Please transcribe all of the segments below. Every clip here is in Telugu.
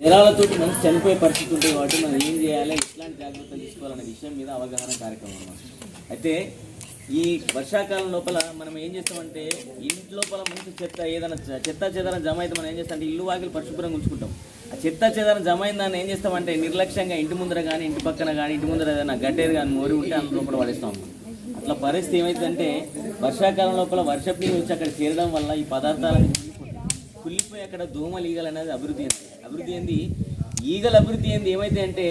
జ్వరాలతోటి మనసు చనిపోయే పరిస్థితి ఉంటుంది కాబట్టి మనం ఏం చేయాలి, ఇట్లాంటి జాగ్రత్తలు తీసుకోవాలనే విషయం మీద అవగాహన కార్యక్రమం అన్నమాట. అయితే ఈ వర్షాకాలం లోపల మనం ఏం చేస్తామంటే ఇంటి లోపల మంచి చెత్త ఏదైనా చెత్త చెదారం జమ అయితే మనం ఏం చేస్తామంటే ఇల్లు వాకిలు పరిశుభ్రంగా ఉంచుకుంటాం. ఆ చెత్త చెదారం జమ అయిన దాన్ని ఏం చేస్తామంటే నిర్లక్ష్యంగా ఇంటి ముందర కానీ ఇంటి పక్కన కానీ ఇంటి ముందర ఏదైనా గడ్డేది కానీ మోరి ఉంటే అందులో కూడా పడేస్తాం. అట్లా పరిస్థితి ఏమైందంటే వర్షాకాలం లోపల వర్షపు నీరు వచ్చి అక్కడ చేరడం వల్ల ఈ పదార్థాలను కుళ్ళిపోయి అక్కడ దోమలు ఈగలు అనేది అభివృద్ధి ఏంది ఈగలు అభివృద్ధి ఏంది ఏమైతే అంటే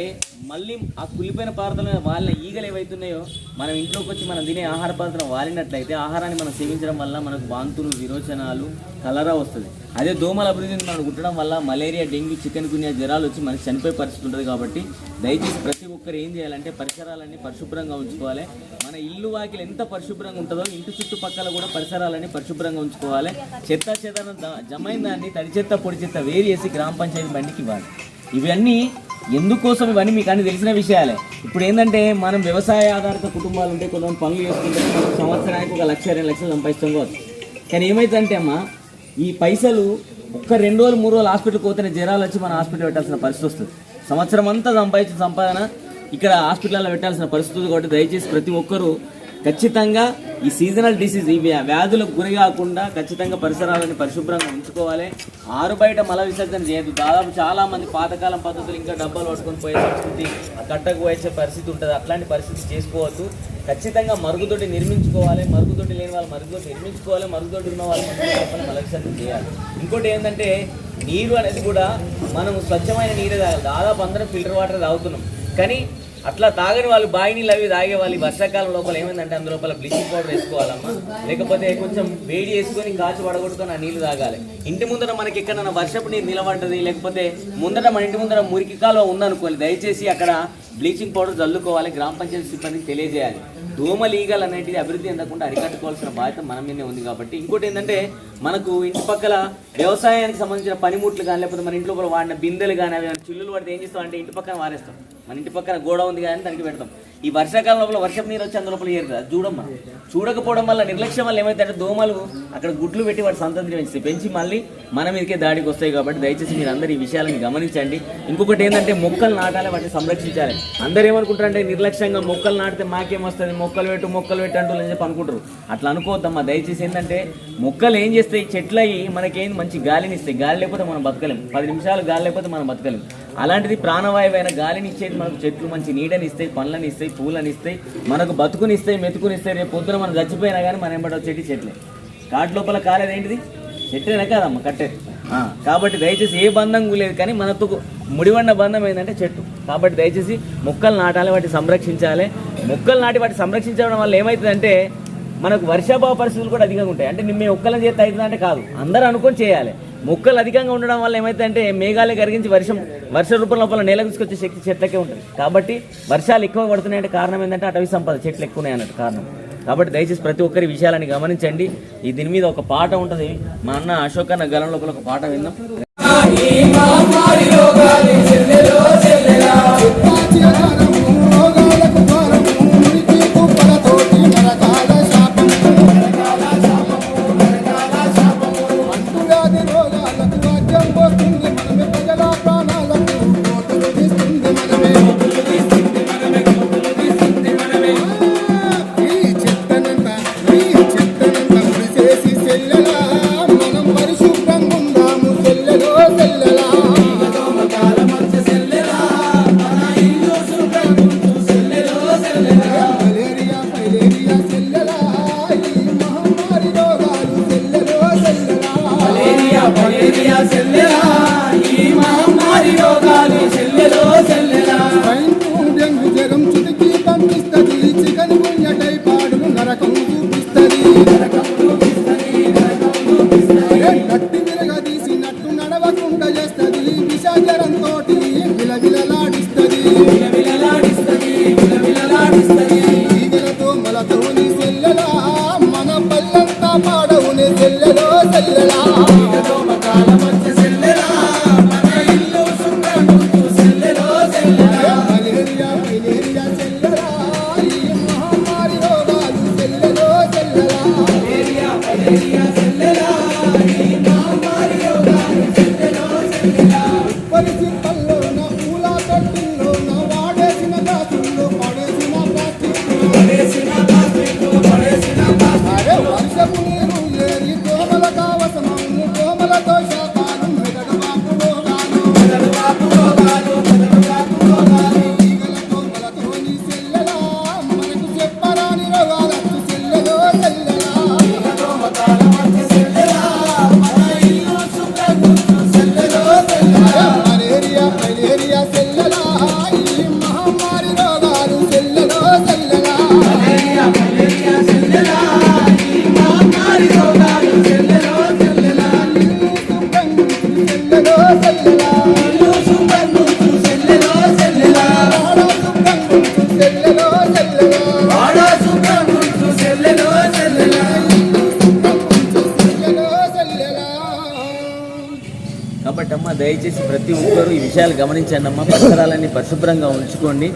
మళ్ళీ ఆ కుళ్ళిపోయిన పదార్థాల మీద వాలిన ఈగలు ఏవైతున్నాయో మనం ఇంట్లోకి వచ్చి మనం తినే ఆహార పదార్థాలు వాలినట్లయితే ఆహారాన్ని మనం సేవించడం వల్ల మనకు వాంతులు విరోచనాలు కలరా వస్తుంది. అదే దోమల అభివృద్ధిని మనం కుట్టడం వల్ల మలేరియా డెంగ్యూ చికెన్ గున్యా జ్వరాలు వచ్చి మనకి చనిపోయే పరిస్థితి ఉంటుంది. కాబట్టి దయచేసి ప్రతి ఒక్కరు ఏం చేయాలంటే పరిసరాలన్నీ పరిశుభ్రంగా ఉంచుకోవాలి. మన ఇల్లు వాకిలు ఎంత పరిశుభ్రంగా ఉంటుందో ఇంటి చుట్టుపక్కల కూడా పరిసరాలన్నీ పరిశుభ్రంగా ఉంచుకోవాలి. చెత్త చెదారం జమైన దాన్ని తడి చెత్త పొడి చెత్త వేరు చేసి గ్రామ పంచాయతీ బండికి ఇవ్వాలి. ఇవన్నీ ఎందుకోసం ఇవన్నీ మీకు అన్ని తెలిసిన విషయాలే. ఇప్పుడు ఏంటంటే మనం వ్యవసాయ ఆధారిత కుటుంబాలు ఉంటే కొంతమంది పనులు చేసుకుంటే సంవత్సరానికి 1 లక్ష 2 లక్షలు సంపాదిస్తాం కావచ్చు. కానీ ఏమైతుందంటే అమ్మ ఈ పైసలు ఒక్క 2 రోజులు 3 రోజులు హాస్పిటల్కి పోతేనే జ్వరాలు వచ్చి మనం హాస్పిటల్ పెట్టాల్సిన పరిస్థితి వస్తుంది. సంవత్సరం అంతా సంపాదించిన సంపాదన ఇక్కడ హాస్పిటల్లో పెట్టాల్సిన పరిస్థితి. కాబట్టి దయచేసి ప్రతి ఒక్కరూ ఖచ్చితంగా ఈ సీజనల్ డిసీజ్ ఈ వ్యాధులకు గురి కాకుండా ఖచ్చితంగా పరిసరాలను పరిశుభ్రంగా ఉంచుకోవాలి. ఆరు బయట మల విసర్జన చేయదు. దాదాపు చాలామంది పాతకాలం పద్ధతులు ఇంకా డబ్బాలు పట్టుకొని పోయే సంస్కృతి కట్టకు పోయే పరిస్థితి ఉంటుంది. అట్లాంటి పరిస్థితి చేసుకోవద్దు. ఖచ్చితంగా మరుగుదొడ్డి నిర్మించుకోవాలి. మరుగుదొడ్డి లేని వాళ్ళు మరుగుదొడ్డి నిర్మించుకోవాలి. మరుగుదొడ్డి ఉన్న వాళ్ళు మల విసర్జన చేయాలి. ఇంకోటి ఏంటంటే నీరు అనేది కూడా మనం స్వచ్ఛమైన నీరే తాగాలి. దాదాపు అందరం ఫిల్టర్ వాటర్ తాగుతున్నాం. కానీ అట్లా తాగని వాళ్ళు బావి నీళ్ళు అవి తాగే వాళ్ళు వర్షాకాలం లోపల ఏమైందంటే అందులోపల బ్లీచింగ్ పౌడర్ వేసుకోవాలమ్మా. లేకపోతే కొంచెం వేడి చేసుకొని కాచి పడగొట్టుకొని ఆ నీళ్ళు తాగాలి. ఇంటి ముందర మనకి ఎక్కడన్నా వర్షపు నీరు నిలబడ్డది లేకపోతే ముందర మన ఇంటి ముందర మురికి కాలువ ఉందనుకోవాలి, దయచేసి అక్కడ బ్లీచింగ్ పౌడర్ చల్లుకోవాలి. గ్రామ పంచాయతీ సిబ్బందికి తెలియజేయాలి. దోమలు ఈగలు అనేటివి అభివృద్ధి అందకుండా అరికట్టుకోవాల్సిన బాధ్యత మన మీదే ఉంది. కాబట్టి ఇంకోటి ఏంటంటే మనకు ఇంటి పక్కల వ్యవసాయానికి సంబంధించిన పనిముట్లు కానీ లేకపోతే మన ఇంట్లో వాడిన బిందెలు కానీ అవి చిల్లులు పడితే ఏం చేస్తాం అంటే ఇంటి పక్కన వారేస్తాం. మన ఇంటి పక్కన గోడ ఉంది కానీ దానికి పెడతాం. ఈ వర్షాకాలం లోపల వర్షపు నీరు వచ్చి అందులోపల ఏరుతుంది. అది చూడమ్మా. చూడకపోవడం వల్ల నిర్లక్ష్యం వల్ల ఏమైతే అంటే దోమలు అక్కడ గుడ్లు పెట్టి వాటి సంతతిని పెంచి మళ్ళీ మన మీదకే దాడికి వస్తాయి. కాబట్టి దయచేసి మీరు అందరూ ఈ విషయాలను గమనించండి. ఇంకొకటి ఏంటంటే మొక్కలు నాటాలి, వాటిని సంరక్షించాలి. అందరూ ఏమనుకుంటారంటే నిర్లక్ష్యంగా మొక్కలు నాటితే మాకేమొస్తుంది, మొక్కలు పెట్టు అంటూ అని చెప్పి అనుకుంటారు. అట్లా అనుకోవద్దమ్మా. దయచేసి ఏంటంటే మొక్కలు ఏం చేస్తాయి, చెట్లు అయ్యి మనకేం మంచి గాలిని ఇస్తాయి. గాలి లేకపోతే మనం బతకలేం. 10 నిమిషాలు గాలి లేకపోతే మనం బతకలేం. అలాంటిది ప్రాణవాయువైన గాలిని ఇచ్చేది మనకు చెట్లు. మంచి నీడని ఇస్తాయి, పండ్లని ఇస్తాయి, పూలని ఇస్తాయి, మనకు బతుకుని ఇస్తాయి, మెతుకుని ఇస్తాయి. రేపు పొద్దున మనం చచ్చిపోయినా కానీ మనం ఎంబడి వచ్చేటి చెట్లే. కాటి లోపల కాలేదు ఏంటిది, చెట్లేనే కాదమ్మా కట్టేది. కాబట్టి దయచేసి ఏ బంధం లేదు, కానీ మనతో ముడివన్న బంధం ఏంటంటే చెట్టు. కాబట్టి దయచేసి మొక్కలు నాటాలి, వాటిని సంరక్షించాలి. మొక్కలు నాటి వాటిని సంరక్షించడం వల్ల ఏమవుతుందంటే మనకు వర్షాభావ పరిస్థితులు కూడా అధికంగా ఉంటాయి. అంటే మేము మొక్కలను చేస్తే అవుతుందంటే కాదు, అందరూ అనుకొని చేయాలి. మొక్కలు అధికంగా ఉండడం వల్ల ఏమైతుందంటే మేఘాలే కరిగించి వర్ష రూపం లోపల నేల తీసుకొచ్చే శక్తి చెట్లకే ఉంటుంది. కాబట్టి వర్షాలు ఎక్కువ పడుతున్నాయంటే కారణం ఏంటంటే అటవీ సంపద, చెట్లు ఎక్కువ ఉన్నాయి అన్నట్టు కారణం. కాబట్టి దయచేసి ప్రతి ఒక్కరి విషయాలని గమనించండి. దీని మీద ఒక పాట ఉంటుంది. మా అన్న అశోక్ అన్న గలం లోపల ఒక పాట విందాం. మనం పరిశుభ్రంగా ఉందాము చెల్లెలో చెల్లెలా. దయచేసి ప్రతి ఒక్కరూ ఈ విషయాలు గమనించండి అమ్మా. పరిసరాలన్నీ పరిశుభ్రంగా ఉంచుకోండి.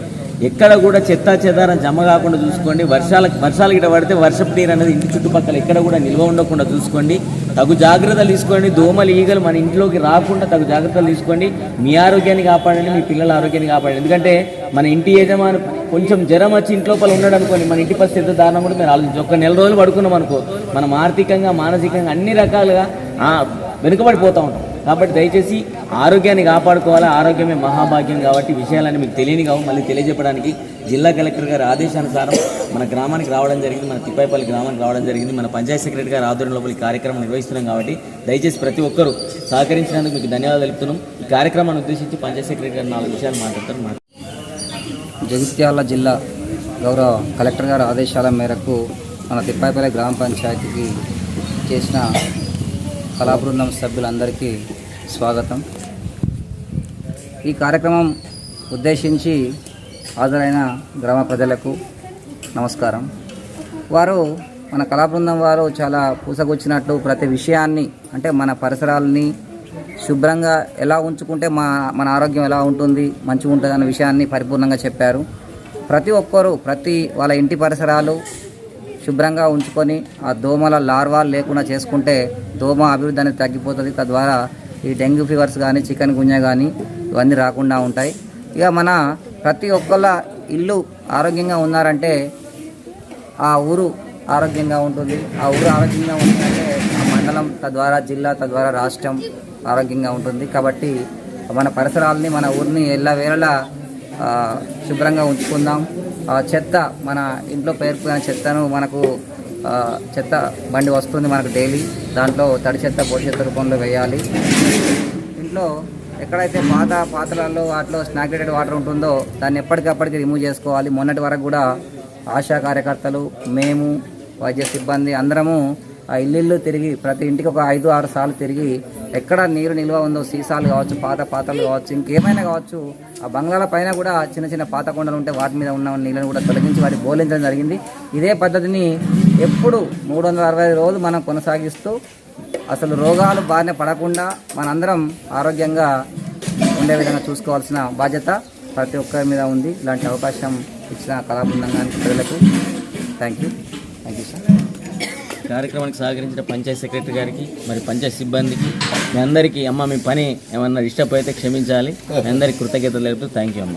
ఎక్కడ కూడా చెత్తా చెదారం జమ కాకుండా చూసుకోండి. వర్షాలు గిట్ట పడితే వర్షపు నీరు అనేది ఇంటి చుట్టుపక్కల ఎక్కడ కూడా నిల్వ ఉండకుండా చూసుకోండి. తగు జాగ్రత్తలు తీసుకోండి. దోమలు ఈగలు మన ఇంట్లోకి రాకుండా తగు జాగ్రత్తలు తీసుకోండి. మీ ఆరోగ్యాన్ని కాపాడండి, మీ పిల్లల ఆరోగ్యాన్ని కాపాడండి. ఎందుకంటే మన ఇంటి యజమాని కొంచెం జ్వరం వచ్చి ఇంట్లోపల ఉన్నాడు అనుకోండి, మన ఇంటి పరిస్థితి దారుణం కూడా మీరు ఆలోచించి ఒక నెల రోజులు పడుకున్నాం అనుకో, మనం ఆర్థికంగా మానసికంగా అన్ని రకాలుగా వెనుకబడిపోతూ ఉంటాం. కాబట్టి దయచేసి ఆరోగ్యాన్ని కాపాడుకోవాలి. ఆరోగ్యమే మహాభాగ్యం. కాబట్టి విషయాలన్నీ మీకు తెలియని కావు. మళ్ళీ తెలియజెప్పడానికి జిల్లా కలెక్టర్ గారి ఆదేశానుసారం మన గ్రామానికి రావడం జరిగింది, మన తిప్పాయిపల్లి గ్రామానికి రావడం జరిగింది. మన పంచాయతీ సెక్రటరీ గారి ఆధ్వర్యంలో ఈ కార్యక్రమం నిర్వహిస్తున్నాం. కాబట్టి దయచేసి ప్రతి ఒక్కరూ సహకరించినందుకు మీకు ధన్యవాదాలు తెలుపుతున్నాం. ఈ కార్యక్రమాన్ని ఉద్దేశించి పంచాయతీ సెక్రటరీ గారు 4 విషయాలు మాట్లాడతారు. జగిత్యాల జిల్లా గౌరవ కలెక్టర్ గారి ఆదేశాల మేరకు మన తిప్పాయిపల్లి గ్రామ పంచాయతీకి చేసిన కళాబృందం సభ్యులందరికీ స్వాగతం. ఈ కార్యక్రమం ఉద్దేశించి హాజరైన గ్రామ ప్రజలకు నమస్కారం. మన కళాబృందం వారు చాలా పూసగుచ్చినట్లు ప్రతి విషయాన్ని, అంటే మన పరిసరాలని శుభ్రంగా ఎలా ఉంచుకుంటే మన ఆరోగ్యం ఎలా ఉంటుంది, మంచిగా ఉంటుంది అనే విషయాన్ని పరిపూర్ణంగా చెప్పారు. ప్రతి ఒక్కరూ వాళ్ళ ఇంటి పరిసరాలు శుభ్రంగా ఉంచుకొని ఆ దోమల లార్వాలు లేకుండా చేసుకుంటే దోమ అభివృద్ధి అనేది తగ్గిపోతుంది. తద్వారా ఈ డెంగ్యూ ఫీవర్స్ కానీ, చికెన్ గున్యా కానీ ఇవన్నీ రాకుండా ఉంటాయి. ఇక మన ప్రతి ఒక్కళ్ళ ఇల్లు ఆరోగ్యంగా ఉన్నారంటే ఆ ఊరు ఆరోగ్యంగా ఉంటుంది. ఆ ఊరు ఆరోగ్యంగా ఉంటుందంటే ఆ మండలం, తద్వారా జిల్లా, తద్వారా రాష్ట్రం ఆరోగ్యంగా ఉంటుంది. కాబట్టి మన పరిసరాలని, మన ఊరిని ఎల్లవేళలా శుభ్రంగా ఉంచుకుందాం. చెత్త, మన ఇంట్లో పేరుకున్న చెత్తను మనకు చెత్త బండి వస్తుంది మనకు డైలీ, దాంట్లో తడి చెత్త, పొడి చెత్త రూపంలో వేయాలి. ఇంట్లో ఎక్కడైతే పాత్రలలో వాటిలో స్నాగ్రేటెడ్ వాటర్ ఉంటుందో దాన్ని ఎప్పటికప్పటికి రిమూవ్ చేసుకోవాలి. మొన్నటి వరకు కూడా ఆశా కార్యకర్తలు, మేము, వైద్య సిబ్బంది అందరము ఆ ఇల్లు తిరిగి ప్రతి ఇంటికి ఒక 5-6 సార్లు తిరిగి ఎక్కడ నీరు నిల్వ ఉందో, సీసాలు కావచ్చు, పాత్రలు కావచ్చు, ఇంకేమైనా కావచ్చు, ఆ బంగ్లాల పైన కూడా చిన్న చిన్న పాత కొండలు ఉంటే వాటి మీద ఉన్న నీళ్ళని కూడా తొలగించి వాటికి బోలించడం జరిగింది. ఇదే పద్ధతిని ఎప్పుడు 365 రోజులు మనం కొనసాగిస్తూ అసలు రోగాలు బారిన పడకుండా మనందరం ఆరోగ్యంగా ఉండే విధంగా చూసుకోవాల్సిన బాధ్యత ప్రతి ఒక్కరి మీద ఉంది. ఇలాంటి అవకాశం ఇచ్చిన కళాబృందానికి ప్రజలకు థ్యాంక్ యూ సార్. కార్యక్రమానికి సహకరించిన పంచాయతీ సెక్రటరీ గారికి, మరి పంచాయతీ సిబ్బందికి, మీ అందరికీ అమ్మ మీ పని ఏమన్నా డిస్టర్బ్ అయితే క్షమించాలి. మీ అందరికీ కృతజ్ఞతలు తెలుపుతూ థ్యాంక్ యూ అమ్మ.